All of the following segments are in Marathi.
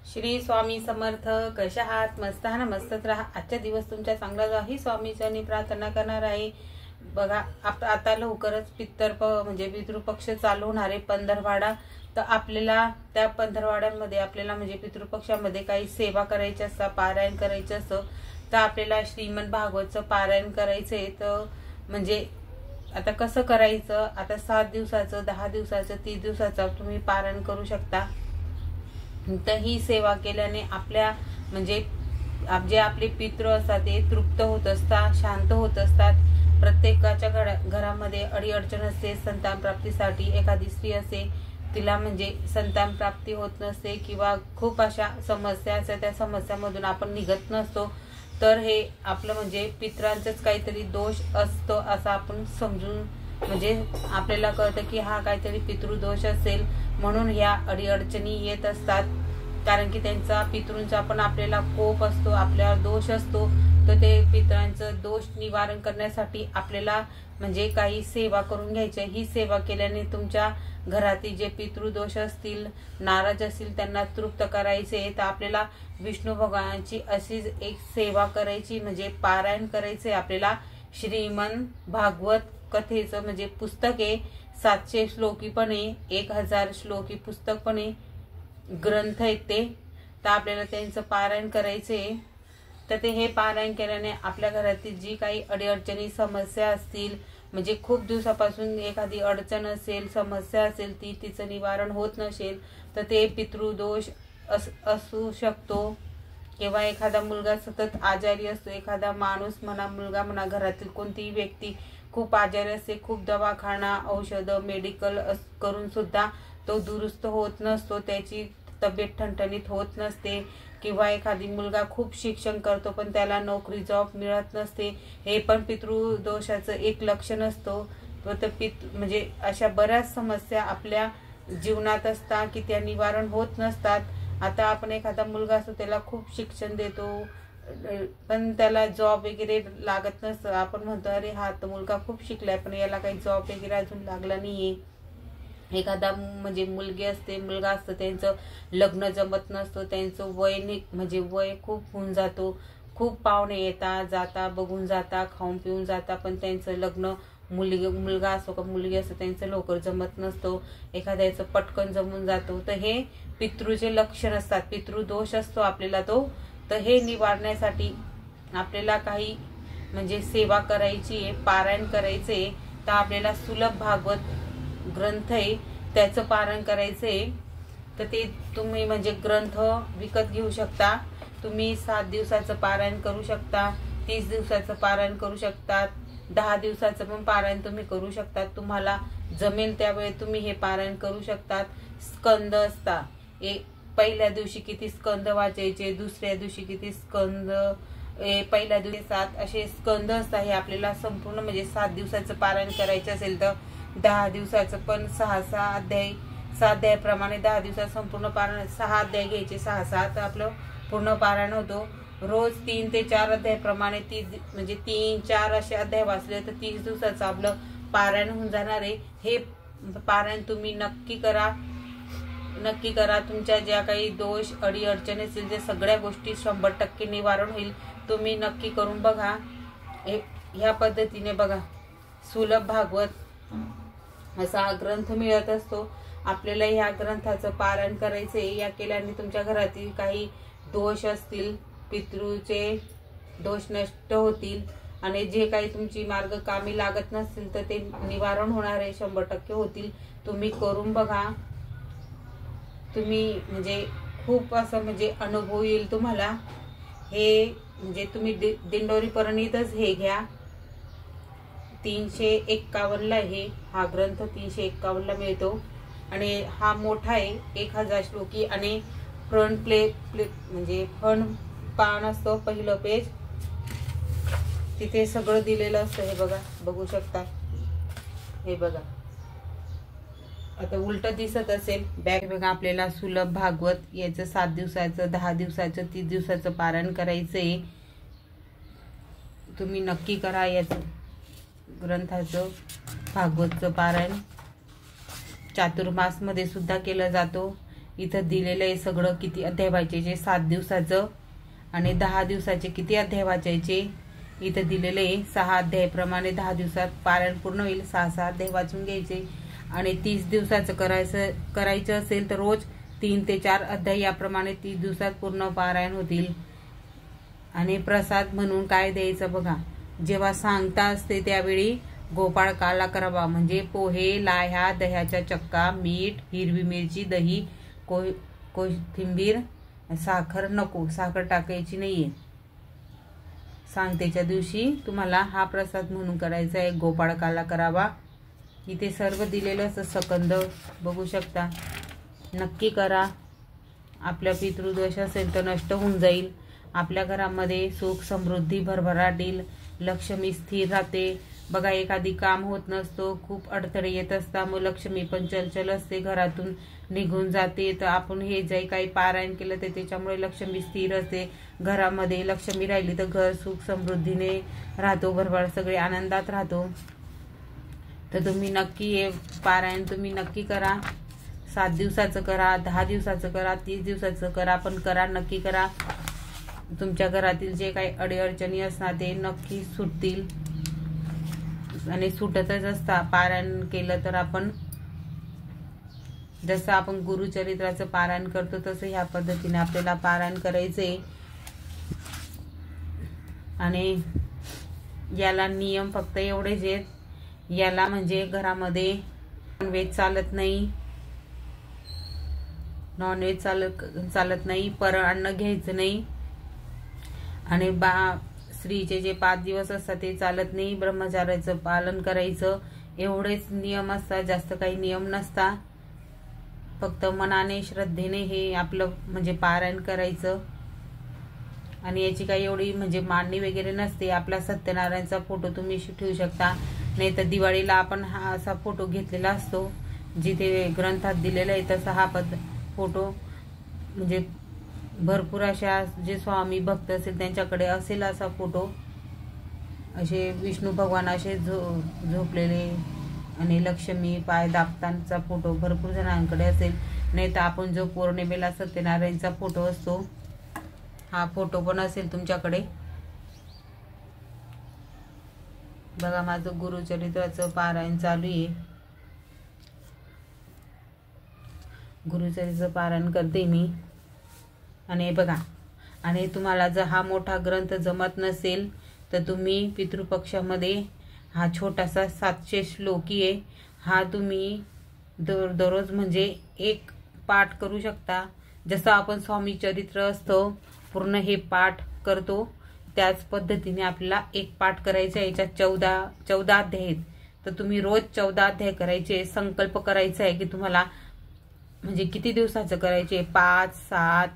श्री स्वामी समर्थ. कशा आहात? मस्त आहात ना? मस्तच राहा. आजचा दिवस तुमच्या चांगला जावा ही स्वामीचरणी प्रार्थना करणार आहे. बघा आता लवकरच म्हणजे पितृपक्ष चालू होणार आहे, पंधरवाडा. तर आपल्याला त्या पंधरवाड्यांमध्ये आपल्याला म्हणजे पितृपक्षामध्ये काही सेवा करायची असता, पारायण करायचं असतं. तर आपल्याला श्रीमद भागवतचं पारायण करायचंय. तर म्हणजे आता कसं करायचं? आता 7 दिवसाचं, 10 दिवसाचं, 30 दिवसाचं तुम्ही पारायण करू शकता. तर ही सेवा केल्याने आपल्या म्हणजे जे आपले पितृ असतात ते तृप्त होत असतात, शांत होत असतात. प्रत्येकाच्या घरामध्ये अडीअडचण असते संतान प्राप्तीसाठी. एखादी स्त्री असते तिला म्हणजे संतान प्राप्ती होत नसते किंवा खूप अशा समस्या असतात, त्या समस्यामधून आपण निघत नसतो. तर हे आपलं म्हणजे पितरांचंच काहीतरी दोष असतो असं आपण समजून म्हणजे आपल्याला कळतं की हा काहीतरी पितृदोष असेल, म्हणून ह्या अडीअडचणी येत असतात. कारण की त्यांचा पितृंचा पण आपल्याला कोप असतो, आपल्यावर दोष असतो. तर ते पितरांचं दोष निवारण करण्यासाठी आपल्याला म्हणजे काही सेवा करून घ्यायच्या. ही सेवा केल्याने तुमच्या घरातील जे पितृदोष असतील, नाराज असतील, त्यांना तृप्त करायचे. तर आपल्याला विष्णू भगवानाची अशीच एक सेवा करायची, म्हणजे पारायण करायचे. आपल्याला श्रीमद भागवत कथेचं म्हणजे पुस्तक आहे, 700 श्लोकी पण आहे, 1000 श्लोकी पुस्तक पण आहे, ग्रंथ आहेत ते. तर आपल्याला त्यांचं पारायण करायचे. तर ते हे पारायण केल्याने आपल्या घरातील जी काही अडीअडचणी समस्या असतील, म्हणजे खूप दिवसापासून एखादी अडचण असेल, समस्या असेल, तिचं निवारण होत नसेल, तर ते पितृदोष असू शकतो. किंवा एखादा मुलगा सतत आजारी असतो, एखादा माणूस म्हणा, मुलगा म्हणा, घरातील कोणतीही व्यक्ती खूप आजारी असते, खूप दवाखाना, औषधं, मेडिकल करून सुद्धा तो दुरुस्त होत नसतो, त्याची तब्येत ठणठणीत होत नसते. किंवा एखादी मुलगा खूप शिक्षण करतो पण त्याला नोकरी जॉब मिळत नसते, हे पण पितृदोषाचं एक लक्षण असतो. तर म्हणजे अशा बऱ्याच समस्या आपल्या जीवनात असतात की त्या निवारण होत नसतात. आता आपण एखादा मुलगा असतो, त्याला खूप शिक्षण देतो पण त्याला जॉब वगैरे लागत नसतं. आपण म्हणतो अरे हा तर मुलगा खूप शिकलाय पण याला काही जॉब वगैरे अजून लागला नाहीये. एखादा म्हणजे मुलगी असते, मुलगा असतं, त्यांचं लग्न जमत नसतं, त्यांचं वय म्हणजे वय खूप होऊन जातो. खूप पाहुणे येतात जाता, बघून जाता, खाऊन पिऊन जाता, पण त्यांचं लग्न मुलगा असो का मुलगी असो त्यांचं लवकर जमत नसतो. एखाद्याचं पटकन जमून जातो. तर हे पितृचे लक्षण असतात, पितृदोष असतो आपल्याला तो. तर हे निवारण्यासाठी आपल्याला काही म्हणजे सेवा करायची आहे, पारायण करायचे. तर आपल्याला सुलभ भागवत ग्रंथ आहे, त्याचं पारायण करायचंय. तर ते तुम्ही म्हणजे ग्रंथ विकत घेऊ शकता. तुम्ही 7 दिवसाचं पारायण करू शकता, 30 दिवसाचं पारायण करू शकतात, 10 दिवसाचं पण पारायण तुम्ही करू शकतात. तुम्हाला जमेल त्यावेळी तुम्ही हे पारायण करू शकतात. स्कंद असता, पहिल्या दिवशी किती स्कंद वाचायचे, दुसऱ्या दिवशी किती स्कंद, पहिल्या दिवशी 7 असे स्कंद असतात. हे आपल्याला संपूर्ण म्हणजे 7 दिवसाचं पारायण करायचं असेल तर 10 दिवसाचं पण 6 अध्याय, 6 अध्यायाप्रमाणे 10 दिवसात संपूर्ण पारायण 6 अध्याय घ्यायचे, 6 तर आपलं पूर्ण पारायण होतो. रोज 3 ते 4 अध्यायाप्रमाणे 30 म्हणजे 3-4 असे अध्याय वाचले तर 30 दिवसाचं आपलं पारायण होऊन जाणार आहे. हे पारायण तुम्ही नक्की करा. तुमच्या ज्या काही दोष अडीअडचणी असतील ते सगळ्या गोष्टी 100% निवारण होईल. तुम्ही नक्की करून बघा. ह्या पद्धतीने बघा सुलभ भागवत असा हा ग्रंथ मिळत असतो. आपल्याला या ग्रंथाचं पारायण करायचंय. या केल्याने तुमच्या घरातील काही दोष असतील, पितृचे दोष नष्ट होतील आणि जे काही तुमची मार्ग कामी लागत नसतील तर ते निवारण होणार आहे, 100% होतील. तुम्ही करून बघा. तुम्ही म्हणजे खूप असं म्हणजे अनुभव येईल तुम्हाला. हे म्हणजे तुम्ही दिंडोरी पर्यंतच हे घ्या. 351 ला हा ग्रंथ 351 ला मिळतो आणि हा मोठा आहे, 1000 श्लोकी आणि फ्रंट म्हणजे फ्रंट पान असतो, पहिलं पेज, तिथे सगळं दिलेलं असतं. हे बघा, बघू शकता. हे बघा, आता उलट दिसत असेल बॅग. बघा आपल्याला सुलभ भागवत याचं 7 दिवसाचं, 10 दिवसाचं, 30 दिवसाचं पारायण करायचंय. तुम्ही नक्की करा याचं ग्रंथाचं भागवतचं पारायण. चातुर्मास मध्ये सुद्धा केलं जातो. इथं दिलेलं आहे सगळं किती अध्याय वाचायचे, 7 दिवसाचं आणि 10 दिवसाचे किती अध्याय वाचायचे इथं दिलेले आहे. 6 अध्यायाप्रमाणे 10 दिवसात पारायण पूर्ण होईल. 6 अध्याय वाचून घ्यायचे आणि 30 दिवसाचं करायचं असेल तर रोज 3 ते 4 अध्याय याप्रमाणे 30 दिवसात पूर्ण पारायण होतील. आणि प्रसाद म्हणून काय द्यायचं बघा, जेव्हा सांगता असते त्यावेळी गोपाळ काला करावा, म्हणजे पोहे, लाह्या, दह्याच्या चक्का, मीठ, हिरवी मिरची, दही, कोथिंबीर, साखर नको, साखर टाकायची नाहीये. सांगतेच्या दिवशी तुम्हाला हा प्रसाद म्हणून करायचा आहे. गोपाळ काला करावा. इथे सर्व दिलेलं असं सकंद बघू शकता. नक्की करा. आपल्या पितृदोष असेल तर नष्ट होऊन जाईल. आपल्या घरामध्ये सुख समृद्धी भरभराट येईल. लक्ष्मी स्थिर राहते. बघा एखादी काम होत नसतो, खूप अडथळे येत असतात, मग लक्ष्मी पण चंचल असते, घरातून निघून जाते. तर आपण हे जे काही पारायण केलं तर त्याच्यामुळे लक्ष्मी स्थिर असते. घरामध्ये लक्ष्मी राहिली तर घर सुख समृद्धीने राहतो, भरभराट सगळे आनंदात राहतो. तर तुम्ही नक्की हे पारायण तुम्ही नक्की करा. 7 दिवसाचं करा, 10 दिवसाचं करा, 30 दिवसाचं करा, पण करा, नक्की करा. तुमच्या घरातील जे काही अडीअडचणी असणार ते नक्की सुटतील. आणि सुटतच असता पारायण केलं तर. आपण जसं आपण गुरुचरित्राचं पारायण करतो तसं ह्या पद्धतीने आपल्याला पारायण करायचंय. आणि याला नियम फक्त एवढेच आहेत. याला म्हणजे घरामध्ये नॉनव्हेज चालत नाही, नॉनव्हेज चालत नाही, पर अन्न घ्यायचं नाही. आणि स्त्रीचे जे 5 दिवस असतात ते चालत नाही. ब्रह्मचार्याचं पालन करायचं. एवढेच नियम असतात, जास्त काही नियम नसता. फक्त मनाने श्रद्धेने हे आपलं म्हणजे पारायण करायचं. आणि याची काही एवढी म्हणजे मांडणी वगैरे नसते. आपला सत्यनारायणचा फोटो तुम्ही ठेवू शकता, नाही तर दिवाळीला आपण हा असा फोटो घेतलेला असतो, जिथे ग्रंथात दिलेला आहे तसा हा फोटो. म्हणजे भरपूर अशा जे स्वामी भक्त असेल त्यांच्याकडे असेल असा फोटो. असे विष्णू भगवान असे झोपलेले आणि लक्ष्मी पाय दाबतांचा फोटो भरपूर जणांकडे असेल. नाही तर आपण जो पौर्णिमेला सत्यनारायणचा फोटो असतो हा फोटो पण असेल तुमच्याकडे. बघा माझं गुरुचरित्राचं पारायण चालू आहे. गुरुचरित्राचं पारायण करते मी. आणि बघा, आणि तुम्हाला जर हा मोठा ग्रंथ जमत नसेल तर तुम्ही पितृपक्षामध्ये हा छोटासा 700 श्लोकी आहे, हा तुम्ही दररोज म्हणजे एक पाठ करू शकता. जसं आपण स्वामी चरित्र असतो पूर्ण हे पाठ करतो त्याच पद्धतीने आपल्याला एक पाठ करायचा. याच्यात 14 अध्याय आहेत. तर तुम्ही रोज 14 अध्याय करायचे. संकल्प करायचा आहे की तुम्हाला म्हणजे किती दिवसाचं करायचे, 5, 7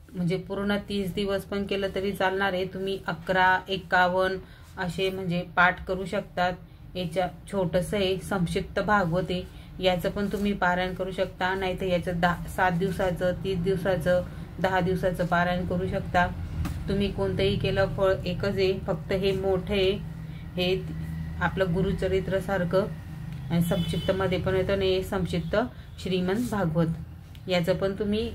म्हणजे पूर्ण 30 दिवस पण केलं तरी चालणार आहे. तुम्ही 11, 51 असे म्हणजे पाठ करू शकतात. याच्या छोटंसं आहे संक्षिप्त भागवत आहे, याचं पण तुम्ही पारायण करू शकता. नाही तर याचं 7 दिवसाचं, 30 दिवसाचं, 10 दिवसाचं पारायण करू शकता. तुम्ही कोणतंही केलं फळ एकच आहे. फक्त हे मोठं आहे, हे आपलं गुरुचरित्र सारखं आणि संक्षिप्त मध्ये पण येतं. नाही संक्षिप्त श्रीमंत भागवत, याचं पण तुम्ही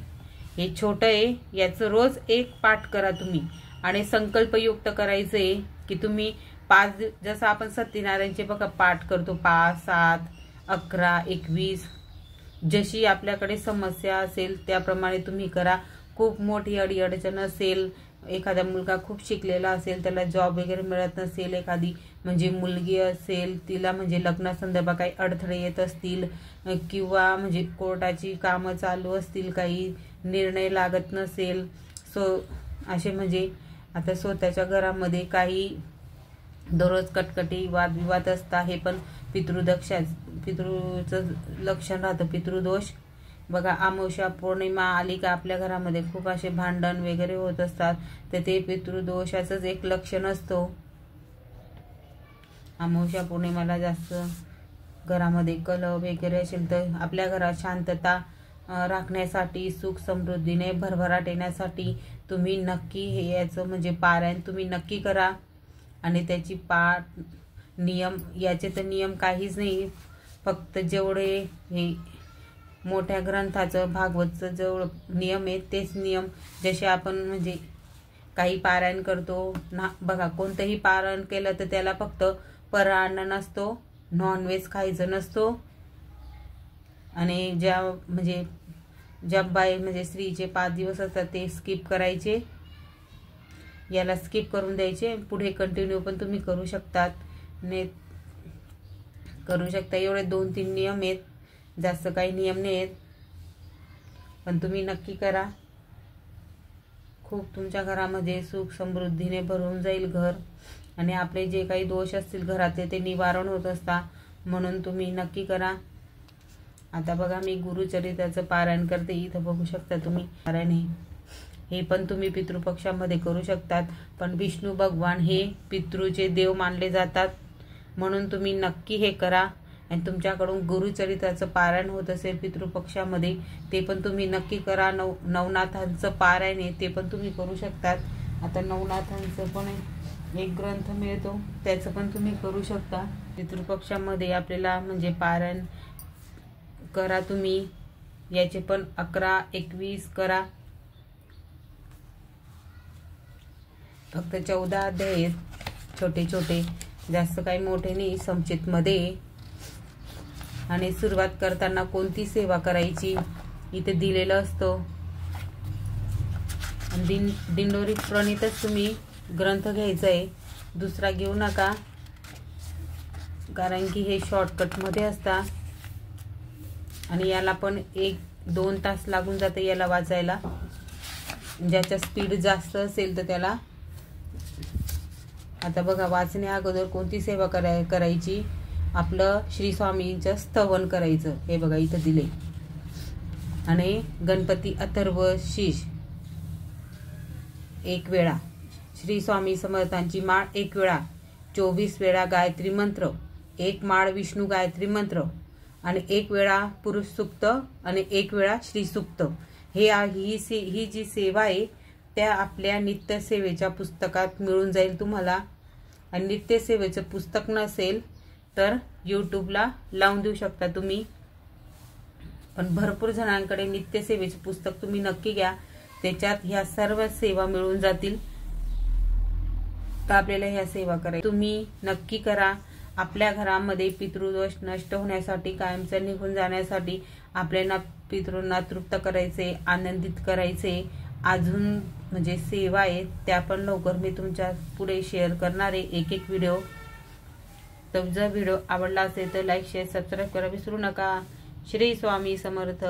हे छोटं आहे, याचं रोज एक पाठ करा तुम्ही. आणि संकल्पयुक्त करायचंय की तुम्ही 5 जसं आपण सत्यनारायणचे बघा पाठ करतो 5, 7, 11, 21 जशी आपल्याकडे समस्या असेल त्याप्रमाणे तुम्ही करा. खूप मोठी अडीअडचण असेल, एखादा मुलगा खूप शिकलेला असेल त्याला जॉब वगैरे मिळत नसेल, एखादी म्हणजे मुलगी असेल तिला म्हणजे लग्नासंदर्भात काही अडथळे येत असतील, किंवा म्हणजे कोर्टाची कामं चालू असतील, काही निर्णय लागत नसेल, असे म्हणजे आता स्वतःच्या घरामध्ये काही दररोज कटकटी वादविवाद असतात, हे पण पितृचं लक्षण राहतं, पितृदोष. बघा अमावस्या पौर्णिमा आली का आपल्या घरामध्ये खूप असे भांडण वगैरे होत असतात, तर ते पितृदोषाचंच एक लक्षण असतो. अमावस्या पौर्णिमेला जास्त घरामध्ये कलह वगैरे असेल तर आपल्या घरात शांतता राखण्यासाठी, सुख समृद्धीने भरभराट येण्यासाठी तुम्ही नक्की हे याचं म्हणजे पारायण तुम्ही नक्की करा. आणि त्याची पाठ नियम, याचे तर नियम काहीच नाही, फक्त जेवढे हे मोठ्या ग्रंथाचं भागवतचं जो नियम आहे तेच नियम जसे आपण म्हणजे काही पारायण करतो ना बघा, कोणतंही पारायण केलं तर त्याला फक्त फराळ नसतो, नॉनव्हेज खायचं नसतो, आणि ज्या बाई म्हणजे स्त्रीचे 5 दिवस असतात ते स्किप करायचे, याला स्किप करून द्यायचे, पुढे कंटिन्यू पण तुम्ही करू शकतात, करू शकता. एवढे 2-3 नियम आहेत, जास्त काही नियम नाही आहेत, पण तुम्ही नक्की करा. खूप तुमच्या घरामध्ये सुख समृद्धीने भरून जाईल घर, आणि आपले जे काही दोष असतील घरातले ते निवारण होत असतात, म्हणून तुम्ही नक्की करा. आता बघा मी गुरुचरित्राचं पारायण करते. इथं बघू शकता तुम्ही पारायण हे पण तुम्ही पितृपक्षामध्ये करू शकतात, पण विष्णू भगवान हे पितृचे देव मानले जातात, म्हणून तुम्ही नक्की हे करा. आणि तुमच्याकडून गुरुचरित्राचं पारायण होत असेल पितृपक्षामध्ये ते पण तुम्ही नक्की करा. नवनाथांचं पारायण आहे ते पण तुम्ही करू शकतात. आता नवनाथांचं पण एक ग्रंथ मिळतो, त्याचं पण तुम्ही करू शकता. पितृपक्षामध्ये आपल्याला म्हणजे पारायण करा तुम्ही, याचे पण 11-21 करा. फक्त 14 अध्याय आहेत, छोटे छोटे, जास्त काही मोठे नाही, संचित मध्ये. आणि सुरुवात करताना कोणती सेवा करायची इथे दिलेलं असतं. दिंडोरी प्रणितच तुम्ही ग्रंथ घ्यायचा आहे, दुसरा घेऊ नका, कारण की हे शॉर्टकट मध्ये असतात आणि याला पण 1-2 तास लागून जाते याला वाचायला. ज्याचा स्पीड जास्त असेल तर त्याला. आता बघा, वाचण्या अगोदर कोणती सेवा करायची, आपलं श्री स्वामींचं स्तवन करायचं, हे बघा इथं दिले. आणि गणपती अथर्व शीर्ष 1 वेळा, श्री स्वामी समर्थांची माळ 1 वेळा, 24 वेळा गायत्री मंत्र, 1 माळ विष्णू गायत्री मंत्र, आणि 1 वेळा पुरुष सूक्त आणि 1 वेळा श्री सूक्त. ही जी सेवा आहे त्या आपल्या नित्य सेवेच्या पुस्तकात मिळून जाईल तुम्हाला. आणि नित्य सेवेचं पुस्तक नसेल तर यूट्यूबला लावून देऊ शकता तुम्ही, पण भरपूर जणांकडे नित्य सेवेचे पुस्तक तुम्ही नक्की घ्या, त्याच्यात ह्या सर्व सेवा मिळून जातील. तर आपल्याला ह्या सेवा करायच्या तुम्ही नक्की करा. आपल्या घरामध्ये पितृदोष नष्ट होण्यासाठी, कायमचं निघून जाण्यासाठी, आपल्याला पितृंना तृप्त करायचे, आनंदित करायचे. अजून म्हणजे सेवा आहेत त्या पण लवकर मी तुमच्या पुढे शेअर करणार आहे, एक व्हिडिओ. तर जर व्हिडिओ आवडला असेल तर लाईक, शेअर, सबस्क्राईब करा विसरू नका. श्री स्वामी समर्थ.